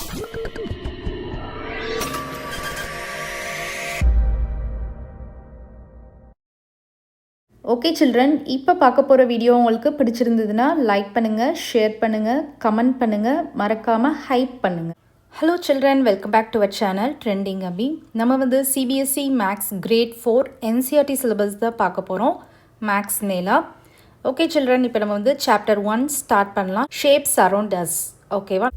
Okay children, இப்போ பார்க்க போகிற வீடியோ உங்களுக்கு பிடிச்சிருந்ததுன்னா லைக் பண்ணுங்கள், ஷேர் பண்ணுங்கள், கமெண்ட் பண்ணுங்கள், மறக்காமல் ஹைப் பண்ணுங்கள். Hello children, welcome back to our channel trending Abhi. நம்ம வந்து CBSE maths grade 4 NCERT syllabus தான் பார்க்க போகிறோம், மேக்ஸ் நேலா. ஓகே சில்ட்ரன், இப்போ நம்ம வந்து சாப்டர் 1 ஸ்டார்ட் பண்ணலாம். Shapes around us. ஓகேவா?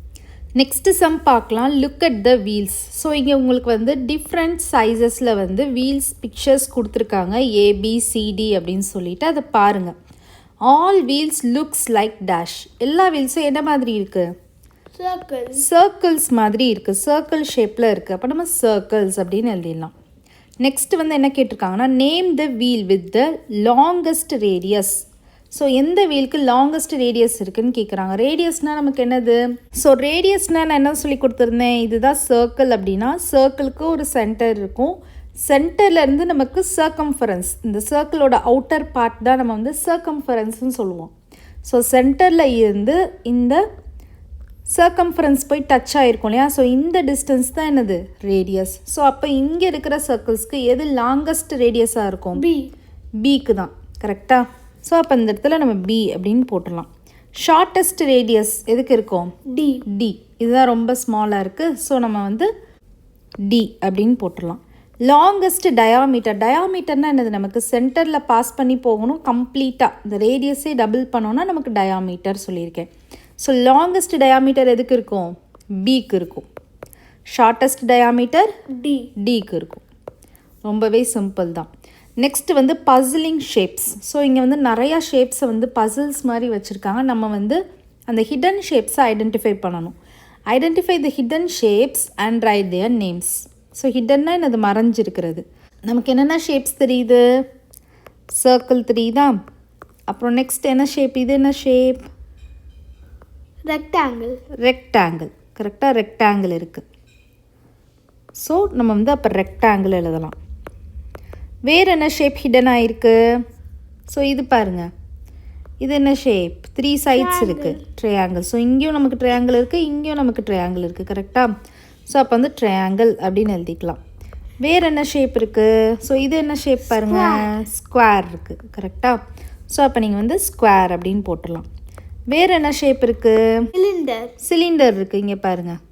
நெக்ஸ்ட்டு சம் பார்க்கலாம். Look at the wheels. So இங்கே உங்களுக்கு வந்து டிஃப்ரெண்ட் சைஸஸில் வந்து வீல்ஸ் பிக்சர்ஸ் கொடுத்துருக்காங்க, ஏபிசிடி அப்படின்னு சொல்லிட்டு அதை பாருங்கள். All wheels looks like dash. எல்லா வீல்ஸும் என்ன மாதிரி இருக்குது? சர்க்கிள்ஸ் மாதிரி இருக்குது, சர்க்கிள் ஷேப்பில் இருக்குது. அப்போ நம்ம சர்க்கிள்ஸ் அப்படின்னு எழுதிடலாம். நெக்ஸ்ட் வந்து என்ன கேட்டிருக்காங்கன்னா, name the wheel with the longest radius. So எந்த வீலுக்கு லாங்கஸ்ட் ரேடியஸ் இருக்குதுன்னு கேட்குறாங்க. ரேடியஸ்னால் நமக்கு என்னது? ஸோ ரேடியஸ்னால் நான் என்ன சொல்லி கொடுத்துருந்தேன், இதுதான் சர்க்கிள் அப்படின்னா சர்க்கிளுக்கு ஒரு சென்டர் இருக்கும். சென்டர்லேருந்து நமக்கு சர்க்கம்ஃபரன்ஸ், இந்த சர்க்கிளோட அவுட்டர் பார்ட் தான் நம்ம வந்து சர்க்கம்ஃபரன்ஸ்னு சொல்லுவோம். ஸோ சென்டரில் இருந்து இந்த சர்க்கம்ஃபரன்ஸ் போய் டச் ஆகிருக்கும் இல்லையா? ஸோ இந்த டிஸ்டன்ஸ் தான் என்னது? ரேடியஸ். ஸோ அப்போ இங்கே இருக்கிற சர்க்கிள்ஸ்க்கு எது லாங்கஸ்ட் ரேடியஸாக இருக்கும்? பிக்கு தான். கரெக்டாக? ஸோ அப்போ இந்த இடத்துல நம்ம பி அப்படின்னு போட்டுடலாம். ஷார்ட்டஸ்ட் ரேடியஸ் எதுக்கு இருக்கும்? டி. இதுதான் ரொம்ப ஸ்மாலாக இருக்குது. ஸோ நம்ம வந்து டி அப்படின்னு போட்டுடலாம். Longest diameter. டயாமீட்டர்னால் என்னது? நமக்கு சென்டரில் பாஸ் பண்ணி போகணும் கம்ப்ளீட்டாக. இந்த ரேடியஸே டபுள் பண்ணோன்னா நமக்கு டயாமீட்டர் சொல்லியிருக்கேன். ஸோ லாங்கஸ்ட் டயாமீட்டர் எதுக்கு இருக்கும்? பிக்கு இருக்கும். ஷார்ட்டஸ்ட் டயாமீட்டர் டிக்கு இருக்கும். ரொம்பவே சிம்பிள் தான். நெக்ஸ்ட்டு வந்து பசிலிங் ஷேப்ஸ். ஸோ இங்கே வந்து நிறையா ஷேப்ஸை வந்து பசில்ஸ் மாதிரி வச்சுருக்காங்க. நம்ம வந்து அந்த ஹிடன் ஷேப்ஸை ஐடென்டிஃபை பண்ணணும். Identify the hidden shapes and write their names. So ஹிடன்னா என்னது? மறைஞ்சிருக்கிறது. நமக்கு என்னென்ன ஷேப்ஸ் தெரியுது? சர்க்கிள் தெரியுதா? அப்புறம் நெக்ஸ்ட் என்ன ஷேப்? இது என்ன ஷேப்? ரெக்டாங்கிள். கரெக்டாக ரெக்டாங்கிள் இருக்குது. ஸோ நம்ம வந்து அப்போ ரெக்டாங்கிள் எழுதலாம். வேறு என்ன ஷேப் ஹிடன் ஆகிருக்கு? ஸோ இது பாருங்கள், இது என்ன ஷேப்? 3 சைட்ஸ் இருக்குது, ட்ரையாங்கிள். ஸோ இங்கேயும் நமக்கு ட்ரையாங்கிள் இருக்குது, இங்கேயும் நமக்கு ட்ரையாங்கிள் இருக்குது. கரெக்டாக? ஸோ அப்போ வந்து ட்ரையாங்கிள் அப்படின்னு எழுதிக்கலாம். வேறு என்ன ஷேப் இருக்குது? ஸோ இது என்ன ஷேப் பாருங்கள்? ஸ்கொயர் இருக்குது. கரெக்டாக? ஸோ அப்போ நீங்கள் வந்து ஸ்கொயர் அப்படின்னு போட்டுடலாம். வேறு என்ன ஷேப் இருக்குது? சிலிண்டர் இருக்குது. இங்கே பாருங்கள்.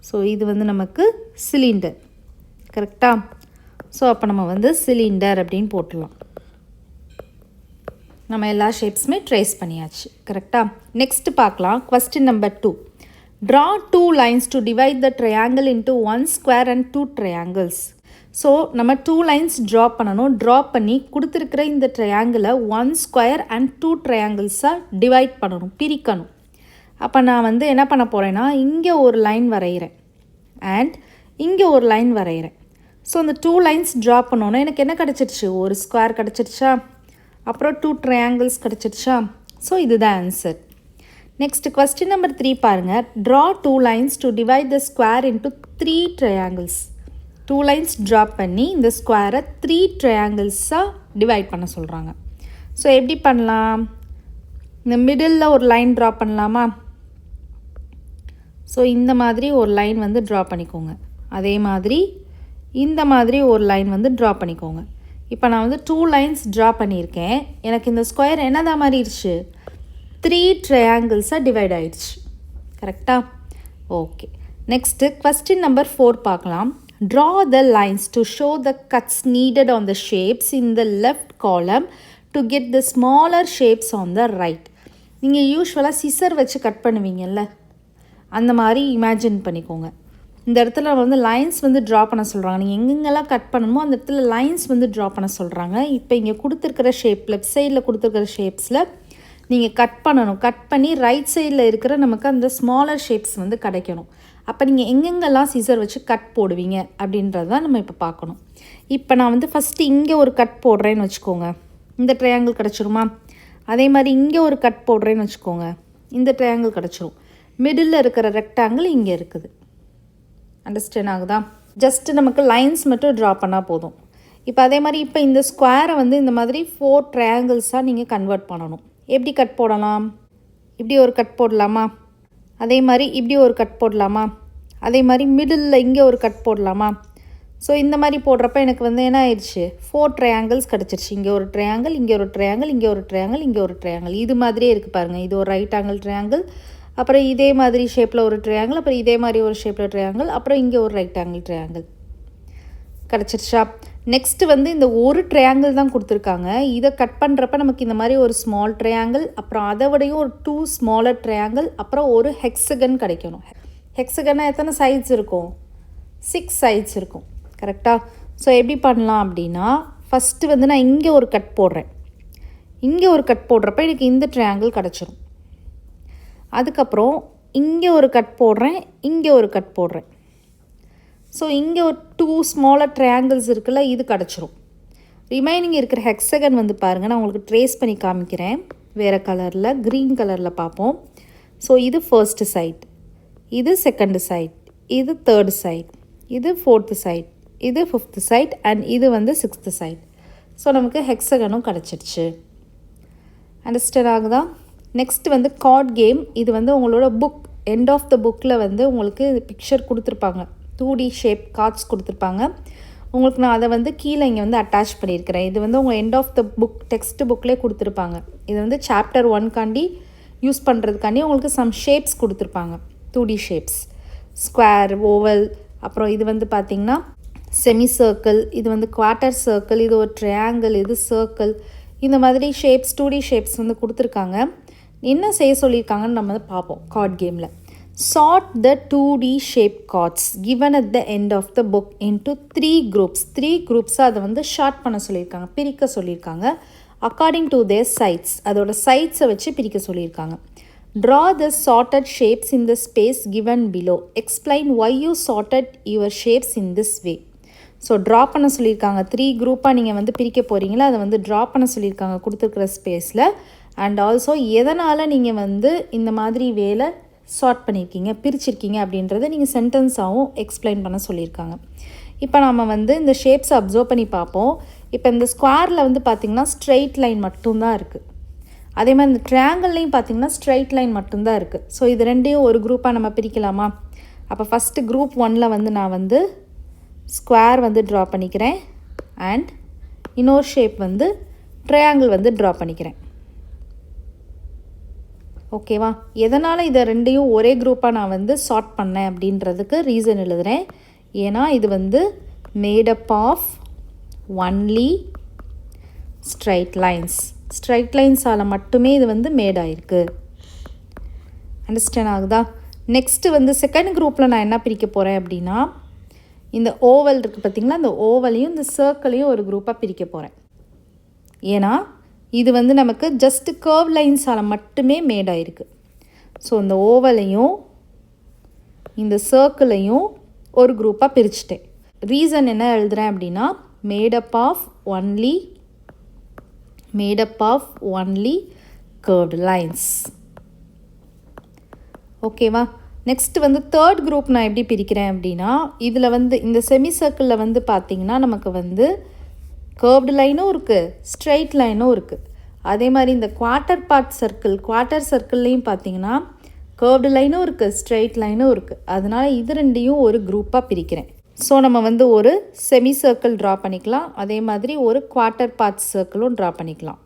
ஸோ இது வந்து நமக்கு சிலிண்டர். கரெக்டாக? ஸோ அப்போ நம்ம வந்து சிலிண்டர் அப்படின்னு போட்டுடலாம். நம்ம எல்லா ஷேப்ஸுமே ட்ரேஸ் பண்ணியாச்சு. கரெக்டாக? நெக்ஸ்ட்டு பார்க்கலாம். Question number 2. Draw 2 lines to divide the triangle into 1 square and 2 triangles. So நம்ம 2 லைன்ஸ் ட்ரா பண்ணணும். ட்ரா பண்ணி கொடுத்துருக்கிற இந்த ட்ரையாங்கிளை 1 ஸ்கொயர் அண்ட் 2 ட்ரையாங்கிள்ஸாக டிவைட் பண்ணணும், பிரிக்கணும். அப்போ நான் வந்து என்ன பண்ண போகிறேன்னா, இங்கே ஒரு லைன் வரைகிறேன் அண்ட் இங்கே ஒரு லைன் வரைகிறேன். ஸோ இந்த 2 லைன்ஸ் ட்ரா பண்ணோன்னா எனக்கு என்ன கிடச்சிருச்சு? ஒரு ஸ்கொயர் கிடச்சிருச்சா? அப்புறம் 2 ட்ரையாங்கிள்ஸ் கிடச்சிருச்சா? ஸோ இதுதான் ஆன்சர். நெக்ஸ்ட் கொஸ்டின் நம்பர் 3 பாருங்கள். Draw 2 lines to divide the square into 3 triangles. 2 lines draw பண்ணி இந்த ஸ்கொயரை 3 ட்ரையாங்கிள்ஸாக டிவைட் பண்ண சொல்கிறாங்க. ஸோ எப்படி பண்ணலாம்? இந்த மிடில் ஒரு லைன் ட்ரா பண்ணலாமா? ஸோ இந்த மாதிரி ஒரு லைன் வந்து ட்ரா பண்ணிக்கோங்க. அதே மாதிரி இந்த மாதிரி ஒரு லைன் வந்து ட்ரா பண்ணிக்கோங்க. இப்போ நான் வந்து 2 லைன்ஸ் ட்ரா பண்ணியிருக்கேன். எனக்கு இந்த ஸ்கொயர் என்னதான் மாறிடுச்சு? 3 ட்ரையாங்கிள்ஸாக டிவைட் ஆகிடுச்சு. கரெக்டாக? ஓகே. நெக்ஸ்ட்டு கொஸ்டின் நம்பர் 4 பார்க்கலாம். Draw the lines to show the cuts needed on the shapes in the left column to get the smaller shapes on the right. நீங்கள் யூஸ்வலாக சிசர் வச்சு கட் பண்ணுவீங்கல்ல, அந்த மாதிரி இமேஜின் பண்ணிக்கோங்க. இந்த இடத்துல வந்து லைன்ஸ் வந்து ட்ரா பண்ண சொல்கிறாங்க. நீங்கள் எங்கெங்கெல்லாம் கட் பண்ணணுமோ அந்த இடத்துல லைன்ஸ் வந்து ட்ரா பண்ண சொல்கிறாங்க. இப்போ இங்கே கொடுத்துருக்கிற ஷேப், லெஃப்ட் சைடில் கொடுத்துருக்கிற ஷேப்ஸில் நீங்கள் கட் பண்ணணும். கட் பண்ணி ரைட் சைடில் இருக்கிற நமக்கு அந்த ஸ்மாலர் ஷேப்ஸ் வந்து கிடைக்கணும். அப்போ நீங்கள் எங்கெங்கெல்லாம் சீசர் வச்சு கட் போடுவீங்க அப்படின்றது தான் நம்ம இப்போ பார்க்கணும். இப்போ நான் வந்து ஃபஸ்ட்டு இங்கே ஒரு கட் போடுறேன்னு வச்சுக்கோங்க, இந்த ட்ரையாங்கிள் கிடச்சிருமா? அதே மாதிரி இங்கே ஒரு கட் போடுறேன்னு வச்சுக்கோங்க, இந்த ட்ரையாங்கிள் கிடச்சிரும். மிடில் இருக்கிற ரெக்டாங்கிள் இங்கே இருக்குது. அண்டர்ஸ்டாண்ட் ஆகுதா? ஜஸ்ட்டு நமக்கு லைன்ஸ் மட்டும் ட்ரா பண்ணால் போதும். இப்போ அதே மாதிரி இப்போ இந்த ஸ்கொயரை வந்து இந்த மாதிரி 4 ட்ரையாங்கிள்ஸாக நீங்கள் கன்வெர்ட் பண்ணணும். எப்படி கட் போடலாம்? இப்படி ஒரு கட் போடலாமா? அதே மாதிரி இப்படி ஒரு கட் போடலாமா, அதே மாதிரி மிடில் இங்கே ஒரு கட் போடலாமா. ஸோ இந்த மாதிரி போடுறப்ப எனக்கு வந்து என்ன ஆயிடுச்சு, 4 ட்ரையாங்கிள்ஸ் கிடச்சிருச்சு. இங்கே ஒரு ட்ரையாங்கிள், இங்கே ஒரு ட்ரையாங்கிள், இங்கே ஒரு ட்ரையாங்கிள், இங்கே ஒரு ட்ரையாங்கிள். இது மாதிரியே இருக்குது பாருங்கள். இது ஒரு ரைட் ஆங்கிள் ட்ரையாங்கிள், அப்புறம் இதே மாதிரி ஷேப்பில் ஒரு ட்ரையாங்கிள், அப்புறம் இதே மாதிரி ஒரு ஷேப்பில் ட்ரையாங்கிள், அப்புறம் இங்கே ஒரு ரைட் ஆங்கிள் ட்ரையாங்கிள் கிடச்சிருச்சா. நெக்ஸ்ட்டு வந்து இந்த ஒரு ட்ரையாங்கிள் தான் கொடுத்துருக்காங்க. இதை கட் பண்ணுறப்ப நமக்கு இந்த மாதிரி ஒரு ஸ்மால் ட்ரையாங்கிள், அப்புறம் அதை விடையும் ஒரு 2 ஸ்மாலர் ட்ரையாங்கிள், அப்புறம் ஒரு ஹெக்ஸகன் கிடைக்கணும். ஹெக்ஸகனாக எத்தனை சைட்ஸ் இருக்கும், 6 சைட்ஸ் இருக்கும். கரெக்டாக. ஸோ எப்படி பண்ணலாம் அப்படின்னா, ஃபஸ்ட்டு வந்து நான் இங்கே ஒரு கட் போடுறேன். இங்கே ஒரு கட் போடுறப்ப எனக்கு இந்த ட்ரையாங்கிள் கிடச்சிரும். அதுக்கப்புறம் இங்கே ஒரு கட் போடுறேன், இங்கே ஒரு கட் போடுறேன். ஸோ இங்கே ஒரு 2 ஸ்மாலர் ட்ரையாங்கிள்ஸ் இருக்குல்ல, இது கிடச்சிரும். ரிமைனிங் இருக்கிற ஹெக்ஸகன் வந்து பாருங்கள், நான் உங்களுக்கு ட்ரேஸ் பண்ணி காமிக்கிறேன். வேறு கலரில், க்ரீன் கலரில் பார்ப்போம். ஸோ இது ஃபர்ஸ்ட்டு சைட், இது செகண்டு சைட், இது தேர்டு சைட், இது ஃபோர்த்து சைட், இது 5th சைட், அண்ட் இது வந்து 6th சைட். ஸோ நமக்கு ஹெக்ஸகனும் கிடச்சிருச்சு. அண்டர்ஸ்டாண்ட் ஆகுதா. நெக்ஸ்ட் வந்து கார்ட் கேம். இது வந்து உங்களோட புக், எண்ட் ஆஃப் த புக்கில் வந்து உங்களுக்கு பிக்சர் கொடுத்துருப்பாங்க, 2D ஷேப் கார்ட்ஸ் கொடுத்துருப்பாங்க. உங்களுக்கு நான் அதை வந்து கீழே இங்கே வந்து அட்டாச் பண்ணியிருக்கிறேன். இது வந்து உங்கள் end of the book text புக்லேயே கொடுத்துருப்பாங்க. இது வந்து சாப்டர் 1 யூஸ் பண்ணுறதுக்காண்டி உங்களுக்கு சம் ஷேப்ஸ் கொடுத்துருப்பாங்க, 2D ஷேப்ஸ், ஸ்கொயர், ஓவல், அப்புறம் இது வந்து பார்த்திங்கன்னா செமி சர்க்கிள், இது வந்து குவார்ட்டர் சர்க்கிள், இது ஒரு ட்ரையாங்கிள், இது சர்க்கிள். இந்த மாதிரி ஷேப்ஸ், 2D ஷேப்ஸ் வந்து கொடுத்துருக்காங்க. என்ன செய்ய சொல்லியிருக்காங்கன்னு நம்ம பார்ப்போம். கார்ட் கேமில் sort the 2D shape cards given at the end of the book into 3 groups. 3 குரூப்ஸாக அதை வந்து ஷார்ட் பண்ண சொல்லியிருக்காங்க, பிரிக்க சொல்லியிருக்காங்க. அக்கார்டிங் டு தேர் சைட்ஸ், அதோட சைட்ஸை வச்சு பிரிக்க சொல்லியிருக்காங்க. Draw the sorted shapes in the space given below. Explain why you sorted your shapes in this way. So draw பண்ண சொல்லியிருக்காங்க. 3 குரூப்பாக நீங்கள் வந்து பிரிக்க போகிறீங்களா, அதை வந்து ட்ரா பண்ண சொல்லியிருக்காங்க கொடுத்துருக்குற ஸ்பேஸில். அண்ட் ஆல்சோ எதனால் நீங்கள் வந்து இந்த மாதிரி வேலை சார்ட் பண்ணியிருக்கீங்க, பிரிச்சிருக்கீங்க அப்படின்றத நீங்கள் சென்டென்ஸாகவும் எக்ஸ்பிளைன் பண்ண சொல்லியிருக்காங்க. இப்போ நம்ம வந்து இந்த ஷேப்ஸை அப்சர்வ் பண்ணி பார்ப்போம். இப்போ இந்த ஸ்கொயரில் வந்து பார்த்திங்கன்னா ஸ்ட்ரெயிட் லைன் மட்டும்தான் இருக்குது. அதே மாதிரி இந்த ட்ரையாங்கிள்லையும் பார்த்திங்கன்னா ஸ்ட்ரெயிட் லைன் மட்டும்தான் இருக்குது. ஸோ இது ரெண்டையும் ஒரு குரூப்பாக நம்ம பிரிக்கலாமா. அப்போ ஃபஸ்ட்டு குரூப் 1 வந்து நான் வந்து ஸ்கொயர் வந்து ட்ரா பண்ணிக்கிறேன், அண்ட் இன்னொரு ஷேப் வந்து ட்ரையாங்கிள் வந்து ட்ரா பண்ணிக்கிறேன். ஓகேவா. எதனால் இதை ரெண்டையும் ஒரே குரூப்பாக நான் வந்து சார்ட் பண்ணேன் அப்படின்றதுக்கு ரீசன் எழுதுகிறேன். ஏன்னா இது வந்து made up of only straight lines, straight லைன்ஸால் மட்டுமே இது வந்து மேட் ஆகிருக்கு. அண்டர்ஸ்டாண்ட் ஆகுதா. நெக்ஸ்ட்டு வந்து செகண்ட் குரூப்பில் நான் என்ன பிரிக்க போகிறேன் அப்படின்னா, இந்த ஓவல் இருக்குது பார்த்திங்களா, இந்த ஓவலையும் இந்த சர்க்கிளையும் ஒரு குரூப்பாக பிரிக்க போகிறேன். ஏன்னா இது வந்து நமக்கு ஜஸ்ட்டு கர்வ் லைன்ஸால் மட்டுமே மேட் ஆகிருக்கு. ஸோ இந்த ஓவலையும் இந்த சர்க்கிளையும் ஒரு குரூப்பாக பிரிச்சுட்டேன். ரீசன் என்ன எழுதுகிறேன் அப்படின்னா, made up of only curved lines. ஓகேவா. நெக்ஸ்ட் வந்து தேர்ட் குரூப் நான் எப்படி பிரிக்கிறேன் அப்படின்னா, இதில் வந்து இந்த செமி சர்க்கிளில் வந்து பார்த்திங்கன்னா நமக்கு வந்து கர்வ்டு லைனும் இருக்குது, ஸ்ட்ரெயிட் லைனும் இருக்குது. அதே மாதிரி இந்த குவார்ட்டர் சர்க்கிள்லேயும் பார்த்திங்கன்னா கர்வ்டு லைனும் இருக்குது, ஸ்ட்ரெயிட் லைனும் இருக்குது. அதனால் இது ரெண்டையும் ஒரு குரூப்பாக பிரிக்கிறேன். ஸோ நம்ம வந்து ஒரு செமி சர்க்கிள் ட்ரா பண்ணிக்கலாம், அதே மாதிரி ஒரு குவார்ட்டர் பார்ட் சர்க்கிளும் ட்ரா பண்ணிக்கலாம்.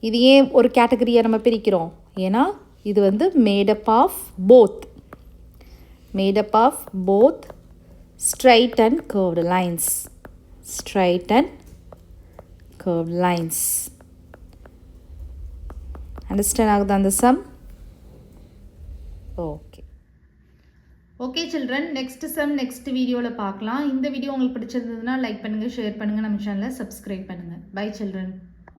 இது ஏன் ஒரு கேட்டகரியாக நம்ம பிரிக்கிறோம், ஏன்னா இது வந்து made up of both straight and curved lines. Understand ஆகுதா அந்த some? Okay children, next sum next வீடியோவில் பார்க்கலாம். இந்த வீடியோ உங்களுக்கு பிடிச்சிருந்ததுன்னா லைக் பண்ணுங்கள், ஷேர் பண்ணுங்கள், நம்ம சேனலை சப்ஸ்கிரைப் பண்ணுங்கள். Bye children.